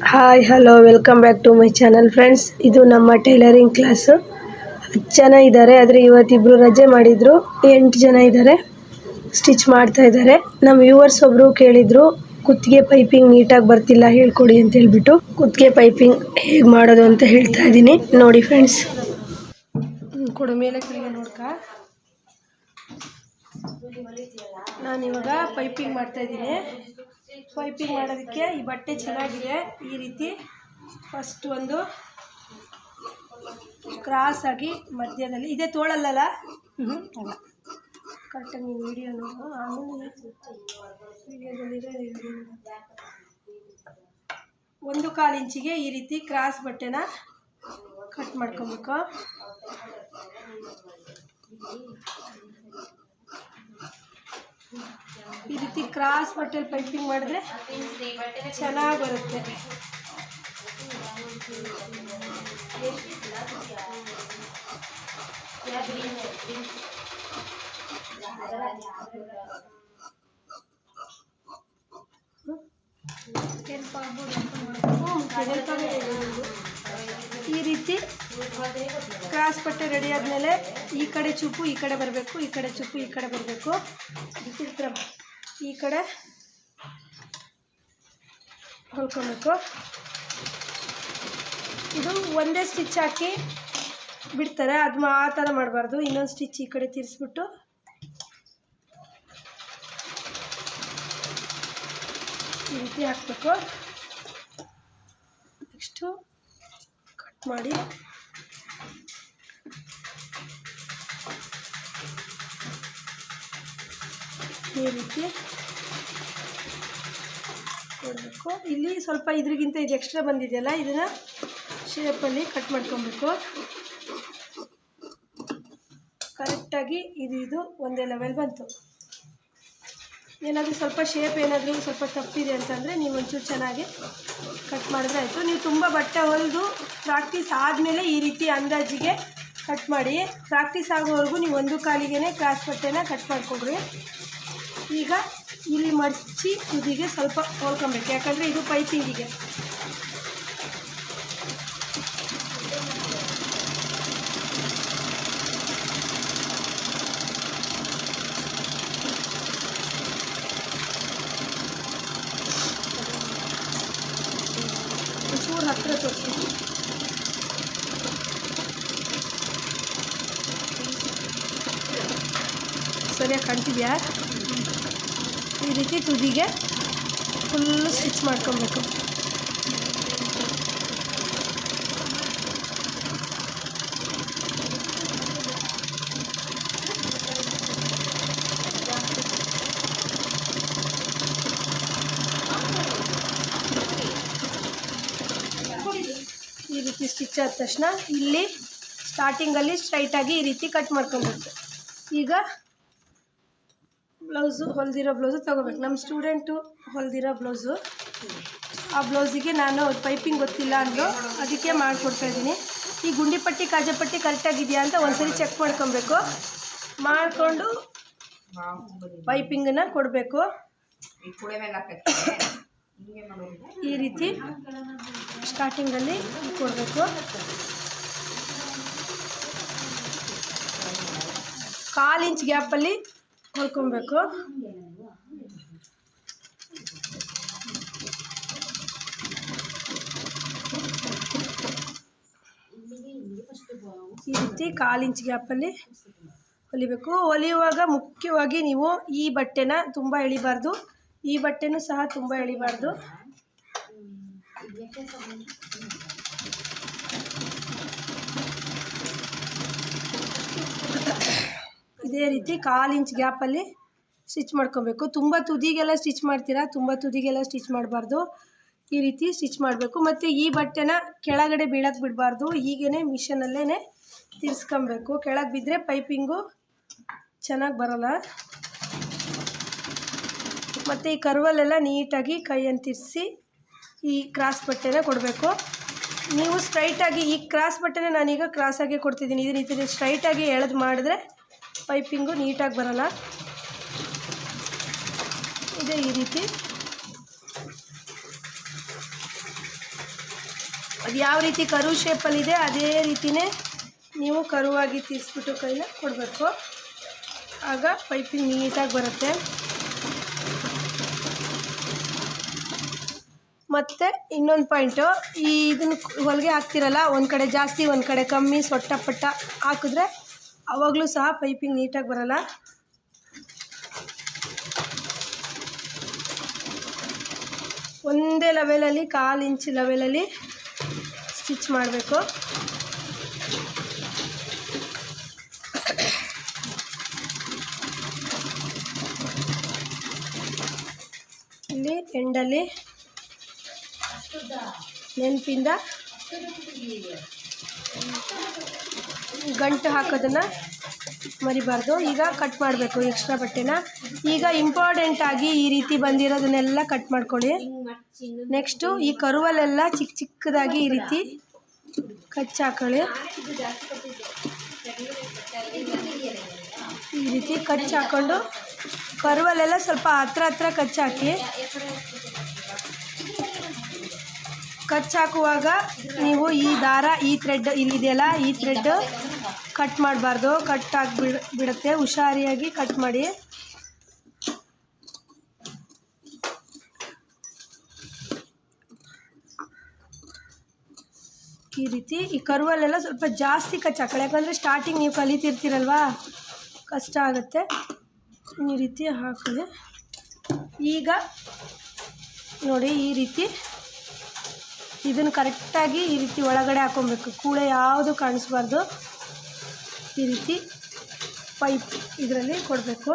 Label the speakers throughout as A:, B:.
A: Hi hello welcome back to my channel friends. ಇದು ನಮ್ಮ tailoring class. 10 ಜನ ಇದ್ದಾರೆ, ಆದರೆ ಇವತ್ತಿಬ್ಬರು ರಜೆ ಮಾಡಿದರು. 8 ಜನ ಇದ್ದಾರೆ, ಸ್ಟಿಚ್ ಮಾಡ್ತಾ ಇದ್ದಾರೆ. ನಮ್ಮ ವ್ಯೂವರ್ಸ್ ಒಬ್ಬರು ಕೇಳಿದರು, ಕುತ್ತಿಗೆ ಪೈಪಿಂಗ್ ನೀಟಾಗಿ ಬರ್ತಿಲ್ಲ ಹೇಳ್ಕೊಡಿ ಅಂತ ಹೇಳ್ಬಿಟ್ಟು ಕುತ್ತಿಗೆ ಪೈಪಿಂಗ್ ಹೇಗೆ ಮಾಡೋದು ಅಂತ ಹೇಳ್ತಾ ಇದ್ದೀನಿ. ನೋಡಿ ಫ್ರೆಂಡ್ಸ್, ಕೊಡು ಮೇಲೆ ಕಡೆಗೆ ನೋಡ್ಕ. ನಾನಿವಾಗ ಪೈಪಿಂಗ್ ಮಾಡ್ತಾ ಇದ್ದೀನಿ. ಪೈಪಿಂಗ್ ಮಾಡೋದಕ್ಕೆ ಈ ಬಟ್ಟೆ ಚೆನ್ನಾಗಿದೆ. ಈ ರೀತಿ ಫಸ್ಟ್ ಒಂದು ಕ್ರಾಸ್ ಆಗಿ ಮಧ್ಯದಲ್ಲಿ ಇದೆ, ತೋಳಲ್ಲಲ್ಲ ಕರೆಕ್ಟಾಗಿ ನೀವು ವಿಡಿಯೋ ನೋಡು. ಆಮೇಲೆ ವಿಡಿಯೋದಲ್ಲಿದೆ 1/4 ಇಂಚಿಗೆ ಈ ರೀತಿ ಕ್ರಾಸ್ ಬಟ್ಟೆನ ಕಟ್ ಮಾಡ್ಕೊಬೇಕು. ಈ ರೀತಿ ಕ್ರಾಸ್ ಬಟ್ಟೆಲಿ ಪೈಪಿಂಗ್ ಮಾಡಿದ್ರೆ ಚೆನ್ನಾಗಿ ಬರುತ್ತೆ. ಈ ರೀತಿ ಕ್ರಾಸ್ ಬಟ್ಟೆ ರೆಡಿ ಆದಮೇಲೆ ಈ ಕಡೆ ಚುಪ್ಪು ಈ ಕಡೆ ಬರಬೇಕು, ಈ ಕಡೆ ಚುಪ್ಪು ಈ ಕಡೆ ಬರಬೇಕು. ಈ ಕಡೆ ಹೊಲ್ಕೊಬೇಕು. ಇದು ಒಂದೇ ಸ್ಟಿಚ್ ಹಾಕಿ ಬಿಡ್ತಾರೆ, ಅದು ಆ ಥರ ಮಾಡಬಾರ್ದು. ಇನ್ನೊಂದು ಸ್ಟಿಚ್ ಈ ಕಡೆ ತಿರ್ಸ್ಬಿಟ್ಟು ಈ ರೀತಿ ಹಾಕಬೇಕು. ನೆಕ್ಸ್ಟು ಕಟ್ ಮಾಡಿ ಈ ರೀತಿ ಕೊಡಬೇಕು. ಇಲ್ಲಿ ಸ್ವಲ್ಪ ಇದ್ರಿಗಿಂತ ಇದು ಎಕ್ಸ್ಟ್ರಾ ಬಂದಿದೆಯಲ್ಲ, ಇದನ್ನು ಶೇಪಲ್ಲಿ ಕಟ್ ಮಾಡ್ಕೊಬೇಕು. ಕರೆಕ್ಟಾಗಿ ಇದು ಒಂದೇ ಲೆವೆಲ್ ಬಂತು. ಏನಾದರೂ ಸ್ವಲ್ಪ ಶೇಪ್ ಏನಾದರೂ ಸ್ವಲ್ಪ ತಪ್ಪಿದೆ ಅಂತಂದರೆ ನೀವು ಒಂಚೂರು ಚೆನ್ನಾಗಿ ಕಟ್ ಮಾಡಿದ್ರೆ ಆಯಿತು. ನೀವು ತುಂಬ ಬಟ್ಟೆ ಹೊಲಿದು ಪ್ರಾಕ್ಟೀಸ್ ಆದಮೇಲೆ ಈ ರೀತಿ ಅಂದಾಜಿಗೆ ಕಟ್ ಮಾಡಿ. ಪ್ರಾಕ್ಟೀಸ್ ಆಗೋವರೆಗೂ ನೀವು 1/4ಗೆ ಕ್ರಾಸ್ ಬಟ್ಟೆನ ಕಟ್ ಮಾಡಿಕೊಡ್ರಿ. ಈಗ ಇಲ್ಲಿ ಮಡಚಿ ತುದಿಗೆ ಸ್ವಲ್ಪ ಹೊಲ್ಕೊಬೇಕು, ಯಾಕಂದರೆ ಇದು ಪೈಪಿಂಗಿಗೆ. ಒಂಚೂರು ಹತ್ತಿರ ತೋರಿಸಿ. ಸರಿಯಾಗಿ ಕಾಣ್ತಿದ್ಯಾ? ಈ ರೀತಿ ತುದಿಗೆ ಫುಲ್ಲು ಸ್ಟಿಚ್ ಮಾಡ್ಕೊಬೇಕು. ಈ ರೀತಿ ಸ್ಟಿಚ್ ಆದ ತಕ್ಷಣ ಇಲ್ಲಿ ಸ್ಟಾರ್ಟಿಂಗಲ್ಲಿ ಸ್ಟ್ರೈಟಾಗಿ ಈ ರೀತಿ ಕಟ್ ಮಾಡ್ಕೊಬೇಕು. ಈಗ ಬ್ಲೌಸು ಹೊಲಿದಿರೋ ಬ್ಲೌಸು ತೊಗೋಬೇಕು. ನಮ್ಮ ಸ್ಟೂಡೆಂಟು ಹೊಲಿದಿರೋ ಬ್ಲೌಸು, ಆ ಬ್ಲೌಸಿಗೆ ನಾನು ಪೈಪಿಂಗ್ ಗೊತ್ತಿಲ್ಲ ಅಂದರು, ಅದಕ್ಕೆ ಮಾಡಿಕೊಡ್ತಾಯಿದ್ದೀನಿ. ಈ ಗುಂಡಿ ಪಟ್ಟಿ ಕಾಜಪಟ್ಟಿ ಕರೆಕ್ಟಾಗಿದೆಯಾ ಅಂತ ಒಂದ್ಸರಿ ಚೆಕ್ ಮಾಡ್ಕೊಬೇಕು. ಮಾಡಿಕೊಂಡು ಪೈಪಿಂಗನ್ನು ಕೊಡಬೇಕು. ಈ ರೀತಿ ಸ್ಟಾರ್ಟಿಂಗಲ್ಲಿ ಕೊಡಬೇಕು. 1/4 ಇಂಚ್ ಗ್ಯಾಪಲ್ಲಿ ಹೊಲ್ಕೊಬೇಕು. ಈ ರೀತಿ 1/4 ಇಂಚ್ ಗ್ಯಾಪಲ್ಲಿ ಹೊಲಿಬೇಕು. ಹೊಲಿಯುವಾಗ ಮುಖ್ಯವಾಗಿ ನೀವು ಈ ಬಟ್ಟೆನ ತುಂಬ ಎಳಿಬಾರ್ದು, ಈ ಬಟ್ಟೆನೂ ಸಹ ತುಂಬ ಎಳಿಬಾರ್ದು. ಇದೇ ರೀತಿ 1/4 ಇಂಚ್ ಗ್ಯಾಪಲ್ಲಿ ಸ್ಟಿಚ್ ಮಾಡ್ಕೊಬೇಕು. ತುಂಬ ತುದಿಗೆಲ್ಲ ಸ್ಟಿಚ್ ಮಾಡ್ತೀರಾ, ತುಂಬ ತುದಿಗೆಲ್ಲ ಸ್ಟಿಚ್ ಮಾಡಬಾರ್ದು. ಈ ರೀತಿ ಸ್ಟಿಚ್ ಮಾಡಬೇಕು. ಮತ್ತು ಈ ಬಟ್ಟೆನ ಕೆಳಗಡೆ ಬೀಳಕ್ಕೆ ಬಿಡಬಾರ್ದು, ಹೀಗೇ ಮಿಷನಲ್ಲೇ ತಿರ್ಸ್ಕೊಬೇಕು. ಕೆಳಗೆ ಬಿದ್ದರೆ ಪೈಪಿಂಗು ಚೆನ್ನಾಗಿ ಬರೋಲ್ಲ. ಮತ್ತು ಈ ಕರ್ವಲ್ಲೆಲ್ಲ ನೀಟಾಗಿ ಕೈಯನ್ನು ತಿರ್ಸಿ ಈ ಕ್ರಾಸ್ ಬಟ್ಟೆನ ಕೊಡಬೇಕು. ನೀವು ಸ್ಟ್ರೈಟಾಗಿ ಈ ಕ್ರಾಸ್ ಬಟ್ಟೆನ ನಾನೀಗ ಕ್ರಾಸಾಗಿ ಕೊಡ್ತಿದ್ದೀನಿ. ಈ ರೀತಿ ಸ್ಟ್ರೈಟಾಗಿ ಎಳೆದು ಮಾಡಿದ್ರೆ ಪೈಪಿಂಗು ನೀಟಾಗಿ ಬರೋಲ್ಲ. ಇದೆ ಈ ರೀತಿ ಅದು ಯಾವ ರೀತಿ ಕರು ಶೇಪಲ್ಲಿದೆ ಅದೇ ರೀತಿಯೇ ನೀವು ಕರುವಾಗಿ ತೀರಿಸ್ಬಿಟ್ಟು ಕೈನ ಕೊಡಬೇಕು. ಆಗ ಪೈಪಿಂಗ್ ನೀಟಾಗಿ ಬರುತ್ತೆ. ಮತ್ತು ಇನ್ನೊಂದು ಪಾಯಿಂಟು, ಇದನ್ನು ಹೊಲಿಗೆ ಹಾಕ್ತಿರಲ್ಲ, ಒಂದು ಕಡೆ ಜಾಸ್ತಿ ಒಂದು ಕಡೆ ಕಮ್ಮಿ ಸೊಟ್ಟ ಪಟ್ಟ ಹಾಕಿದ್ರೆ ಆವಾಗಲೂ ಸಹ ಪೈಪಿಂಗ್ ನೀಟಾಗಿ ಬರಲ್ಲ. ಒಂದೇ ಲೆವೆಲಲ್ಲಿ 1/4 ಇಂಚ್ ಲೆವೆಲಲ್ಲಿ ಸ್ಟಿಚ್ ಮಾಡಬೇಕು. ಇಲ್ಲಿ ಎಂಡಲ್ಲಿ ನೆನಪಿಂದ ಗಂಟು ಹಾಕೋದನ್ನು ಮರಿಬಾರ್ದು. ಈಗ ಕಟ್ ಮಾಡಬೇಕು ಎಕ್ಸ್ಟ್ರಾ ಬಟ್ಟೆನ. ಈಗ ಇಂಪಾರ್ಟೆಂಟಾಗಿ ಈ ರೀತಿ ಬಂದಿರೋದನ್ನೆಲ್ಲ ಕಟ್ ಮಾಡ್ಕೊಳ್ಳಿ. ನೆಕ್ಸ್ಟು ಈ ಕರುವಲ್ಲೆಲ್ಲ ಚಿಕ್ಕ ಚಿಕ್ಕದಾಗಿ ಈ ರೀತಿ ಕಚ್ಚಿ ಹಾಕೊಳ್ಳಿ. ಈ ರೀತಿ ಕಚ್ಚಿ ಹಾಕ್ಕೊಂಡು ಕರುವಲ್ಲೆಲ್ಲ ಸ್ವಲ್ಪ ಹತ್ರ ಕಚ್ಚಿ ಹಾಕಿ. ಕಚ್ಚಿ ಹಾಕುವಾಗ ನೀವು ಈ ದಾರ, ಈ ಥ್ರೆಡ್ ಇಲ್ಲಿದೆಯಲ್ಲ, ಈ ಥ್ರೆಡ್ ಕಟ್ ಮಾಡಬಾರ್ದು, ಕಟ್ ಬಿಡುತ್ತೆ. ಹುಷಾರಿಯಾಗಿ ಕಟ್ ಮಾಡಿ. ಈ ರೀತಿ ಈ ಕರುವಲ್ಲೆಲ್ಲ ಸ್ವಲ್ಪ ಜಾಸ್ತಿ ಕಚ್ಚಿ ಹಾಕೊಳ್ಳಿ, ಯಾಕಂದರೆ ಸ್ಟಾರ್ಟಿಂಗ್ ನೀವು ಕಲಿತಿರ್ತೀರಲ್ವಾ, ಕಷ್ಟ ಆಗುತ್ತೆ. ಈ ರೀತಿ ಹಾಕೊಳ್ಳಿ. ಈಗ ನೋಡಿ, ಈ ರೀತಿ ಇದನ್ನು ಕರೆಕ್ಟಾಗಿ ಈ ರೀತಿ ಒಳಗಡೆ ಹಾಕ್ಕೊಬೇಕು. ಕೂಳೆ ಯಾವುದು ಕಾಣಿಸ್ಬಾರ್ದು. ಈ ರೀತಿ ಪೈಪ್ ಇದರಲ್ಲಿ ಕೊಡಬೇಕು.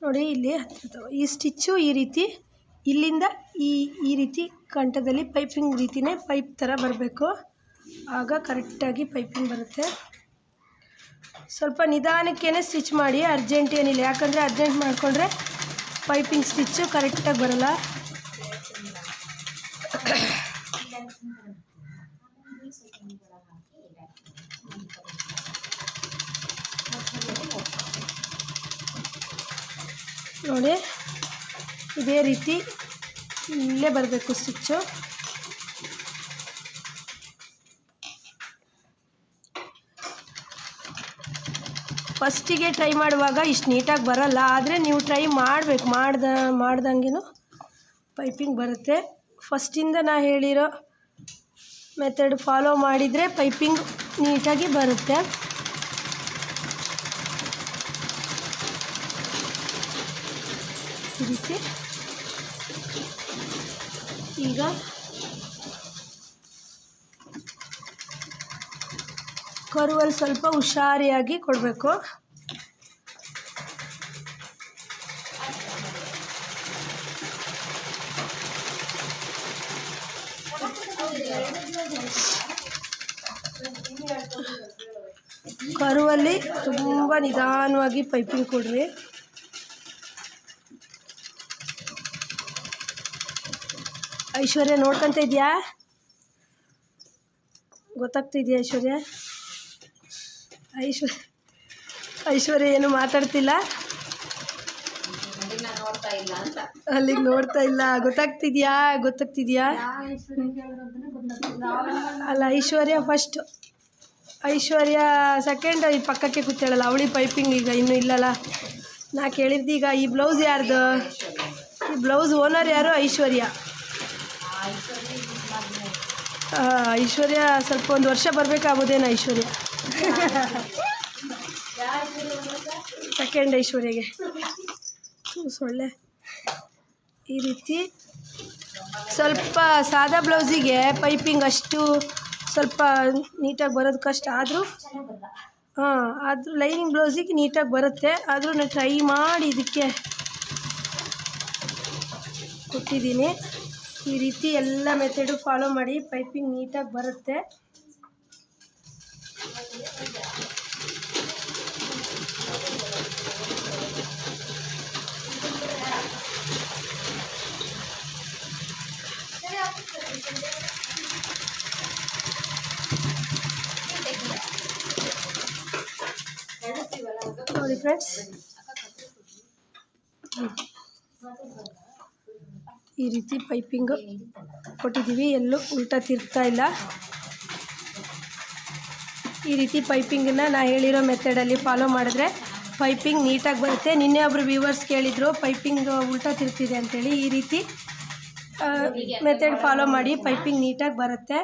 A: ನೋಡಿ, ಇಲ್ಲಿ ಈ ಸ್ಟಿಚ್ಚು ಈ ರೀತಿ ಇಲ್ಲಿಂದ ಈ ರೀತಿ ಕಂಠದಲ್ಲಿ ಪೈಪಿಂಗ್ ರೀತಿಯೇ ಪೈಪ್ ಥರ ಬರಬೇಕು. ಆಗ ಕರೆಕ್ಟಾಗಿ ಪೈಪಿಂಗ್ ಬರುತ್ತೆ. ಸ್ವಲ್ಪ ನಿಧಾನಕ್ಕೇ ಸ್ಟಿಚ್ ಮಾಡಿ, ಅರ್ಜೆಂಟ್ ಏನಿಲ್ಲ. ಯಾಕಂದರೆ ಅರ್ಜೆಂಟ್ ಮಾಡಿಕೊಂಡ್ರೆ ಪೈಪಿಂಗ್ ಸ್ಟಿಚ್ಚು ಕರೆಕ್ಟಾಗಿ ಬರಲ್ಲ. ನೋಡಿ, ಇದೇ ರೀತಿ ಇಲ್ಲೇ ಬರಬೇಕು ಸ್ಟಿಚ್ಚು. ಫಸ್ಟಿಗೆ ಟ್ರೈ ಮಾಡುವಾಗ ಇಷ್ಟು ನೀಟಾಗಿ ಬರಲ್ಲ, ಆದರೆ ನೀವು ಟ್ರೈ ಮಾಡಬೇಕು. ಮಾಡ್ದಂಗೆ ಪೈಪಿಂಗ್ ಬರುತ್ತೆ. ಫಸ್ಟಿಂದ ನಾ ಹೇಳಿರೋ ಮೆಥಡ್ ಫಾಲೋ ಮಾಡಿದರೆ ಪೈಪಿಂಗ್ ನೀಟಾಗಿ ಬರುತ್ತೆ. ಈ ರೀತಿ ಈಗ ಕರುವಲ್ಲಿ ಸ್ವಲ್ಪ ಹುಷಾರಿಯಾಗಿ ಕೊಡಬೇಕು. ಕರುವಲ್ಲಿ ತುಂಬ ನಿಧಾನವಾಗಿ ಪೈಪಿಂಗ್ ಕೊಡ್ರಿ. ಐಶ್ವರ್ಯ ನೋಡ್ಕೊಂತ ಇದೆಯಾ? ಗೊತ್ತಾಗ್ತಿದೆಯಾ ಐಶ್ವರ್ಯ? ಐಶ್ವರ್ಯ ಏನು ಮಾತಾಡ್ತಿಲ್ಲ, ಅಲ್ಲಿಗೆ ನೋಡ್ತಾ ಇಲ್ಲ. ಗೊತ್ತಾಗ್ತಿದ್ಯಾ? ಅಲ್ಲ, ಐಶ್ವರ್ಯ ಫಸ್ಟ್, ಐಶ್ವರ್ಯ ಸೆಕೆಂಡ್. ಈ ಪಕ್ಕಕ್ಕೆ ಕೂತಾಳಲ್ಲ, ಅವಳಿ ಪೈಪಿಂಗ್ ಈಗ ಇನ್ನೂ ಇಲ್ಲಲ್ಲ. ನಾ ಕೇಳಿದ್ದೆ ಈಗ ಈ ಬ್ಲೌಸ್ ಯಾರ್ದು? ಈ ಬ್ಲೌಸ್ ಓನರ್ ಯಾರು? ಐಶ್ವರ್ಯ. ಐಶ್ವರ್ಯ ಸ್ವಲ್ಪ ಒಂದು ವರ್ಷ ಬರಬೇಕಾಗೋದೇನು ಐಶ್ವರ್ಯ? ಸೆಕೆಂಡ್ ಐಶ್ವರ್ಯಗೆ ಸೊಳ್ಳೆ. ಈ ರೀತಿ ಸ್ವಲ್ಪ ಸಾದಾ ಬ್ಲೌಸಿಗೆ ಪೈಪಿಂಗ್ ಅಷ್ಟು ಸ್ವಲ್ಪ ನೀಟಾಗಿ ಬರೋದು ಕಷ್ಟ. ಆದರೂ ಲೈನಿಂಗ್ ಬ್ಲೌಸಿಗೆ ನೀಟಾಗಿ ಬರುತ್ತೆ. ಆದರೂ ನಾನು ಟ್ರೈ ಮಾಡಿ ಇದಕ್ಕೆ ಕೊಟ್ಟಿದ್ದೀನಿ. ಈ ರೀತಿ ಎಲ್ಲ ಮೆಥಡು ಫಾಲೋ ಮಾಡಿ, ಪೈಪಿಂಗ್ ನೀಟಾಗಿ ಬರುತ್ತೆ. ನೋಡಿ ಫ್ರೆಂಡ್ಸ್, ಈ ರೀತಿ ಪೈಪಿಂಗು ಕೊಟ್ಟಿದ್ದೀವಿ, ಎಲ್ಲೂ ಉಲ್ಟಾ ತಿರುಗ್ತಾ ಇಲ್ಲ. ಈ ರೀತಿ ಪೈಪಿಂಗನ್ನು ನಾ ಹೇಳಿರೋ ಮೆಥಡಲ್ಲಿ ಫಾಲೋ ಮಾಡಿದ್ರೆ ಪೈಪಿಂಗ್ ನೀಟಾಗಿ ಬರುತ್ತೆ. ನಿನ್ನೆ ಒಬ್ಬರು ವ್ಯೂವರ್ಸ್ ಕೇಳಿದರು ಪೈಪಿಂಗ್ ಉಲ್ಟಾ ತಿರುಗ್ತಿದೆ ಅಂತೇಳಿ. ಈ ರೀತಿ ಮೆಥಡ್ ಫಾಲೋ ಮಾಡಿ, ಪೈಪಿಂಗ್ ನೀಟಾಗಿ ಬರುತ್ತೆ.